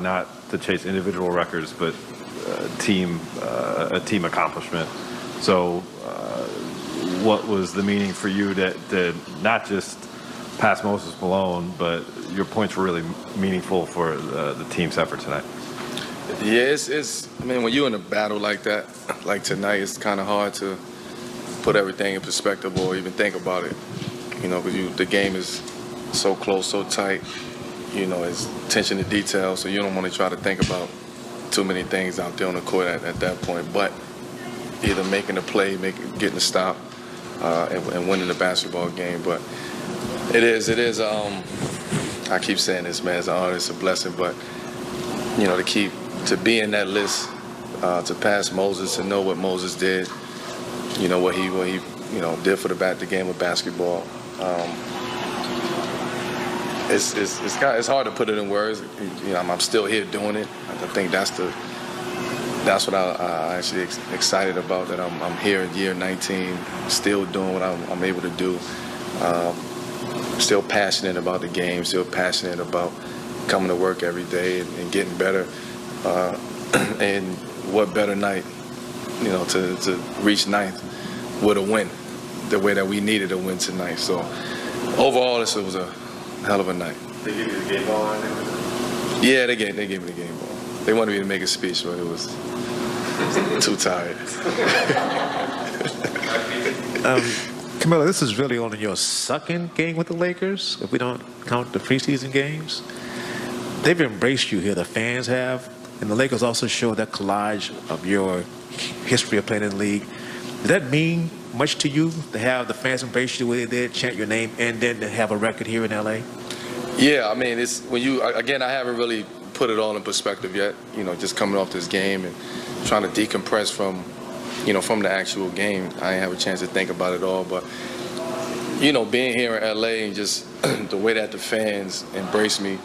not to chase individual records, but a team accomplishment. So what was the meaning for you to not just pass Moses Malone, but your points were really meaningful for the team's effort tonight? Yeah, I mean, when you're in a battle like that, like tonight, it's kind of hard to put everything in perspective or even think about it, because the game is so close, so tight, it's attention to detail, so you don't want to try to think about too many things out there on the court at that point, but either making a play, getting a stop, and winning the basketball game. But it is, I keep saying this, man, it's an honor, it's a blessing, but, to be in that list, to pass Moses, to know what Moses did, what he did for the game of basketball. It's hard to put it in words. I'm still here doing it. I think that's what I actually excited about, that I'm here in year 19, still doing what I'm able to do. Still passionate about the game, still passionate about coming to work every day and getting better. And what better night, to reach ninth with a win, the way that we needed a win tonight. So overall, this was a hell of a night. They gave you the game ball? Yeah, they gave me the game ball. They wanted me to make a speech, but it was too tired. Carmelo, this is really only your second game with the Lakers, if we don't count the preseason games. They've embraced you here, the fans have, and the Lakers also show that collage of your history of playing in the league. Does that mean much to you to have the fans embrace you the way they did, chant your name, and then to have a record here in LA? Yeah, I mean, it's when I haven't really put it all in perspective yet, just coming off this game and trying to decompress from the actual game. I didn't have a chance to think about it all, but being here in LA and just the way that the fans embrace me,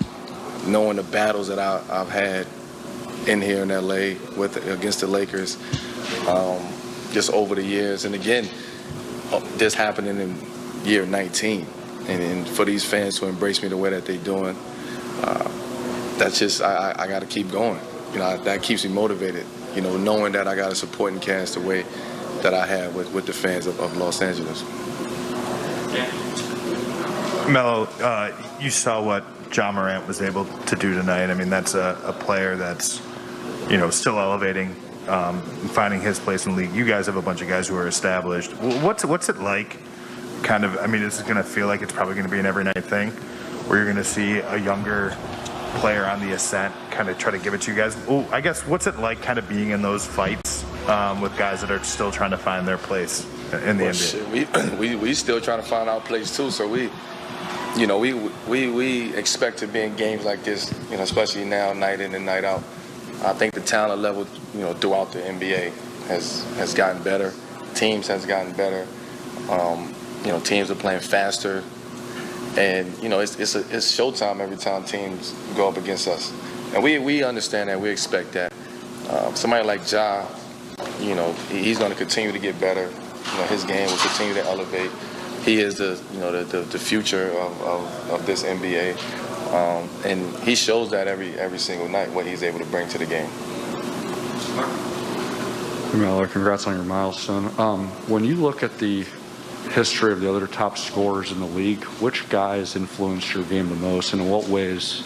knowing the battles that I've had in here in LA against the Lakers, just over the years, and again, this happening in year 19, and for these fans to embrace me the way that they're doing, that's just I got to keep going. That keeps me motivated. Knowing that I got a supporting cast the way that I have with the fans of Los Angeles. Melo, you saw what Ja Morant was able to do tonight. I mean, that's a player that's, still elevating, finding his place in the league. You guys have a bunch of guys who are established. What's it like? This is going to feel like it's probably going to be an every night thing, where you're going to see a younger player on the ascent kind of try to give it to you guys. I guess, what's it like kind of being in those fights with guys that are still trying to find their place in the NBA? We still trying to find our place too. So we expect to be in games like this, especially now, night in and night out. I think the talent level, throughout the NBA has gotten better. Teams has gotten better. Teams are playing faster. And, it's showtime every time teams go up against us. And we understand that, we expect that. Somebody like Ja, he's going to continue to get better. His game will continue to elevate. He is the future of this NBA. And he shows that every single night, what he's able to bring to the game. Melo, congrats on your milestone. When you look at the history of the other top scorers in the league, which guys influenced your game the most, and in what ways?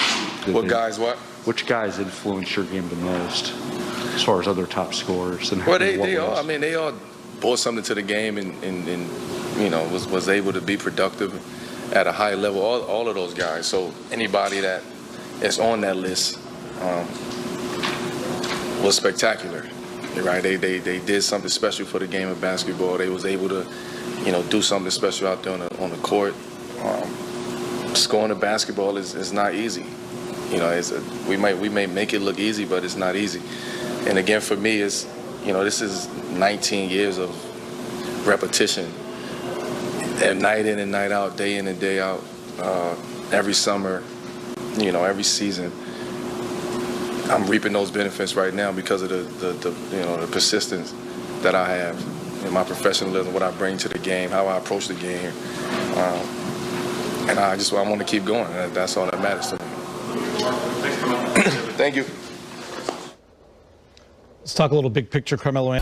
Which guys influenced your game the most, as far as other top scorers? And they all brought something to the game, and was able to be productive at a high level. All of those guys. So anybody that is on that list was spectacular, right? They did something special for the game of basketball. They was able to do something special out there on the court. Scoring the basketball is not easy. We may make it look easy, but it's not easy. And again, for me, this is 19 years of repetition, and night in and night out, day in and day out, every summer, every season. I'm reaping those benefits right now because of the persistence that I have. In my professionalism, what I bring to the game, how I approach the game, and I want to keep going. That's all that matters to me. Thank you. Let's talk a little big picture, Carmelo.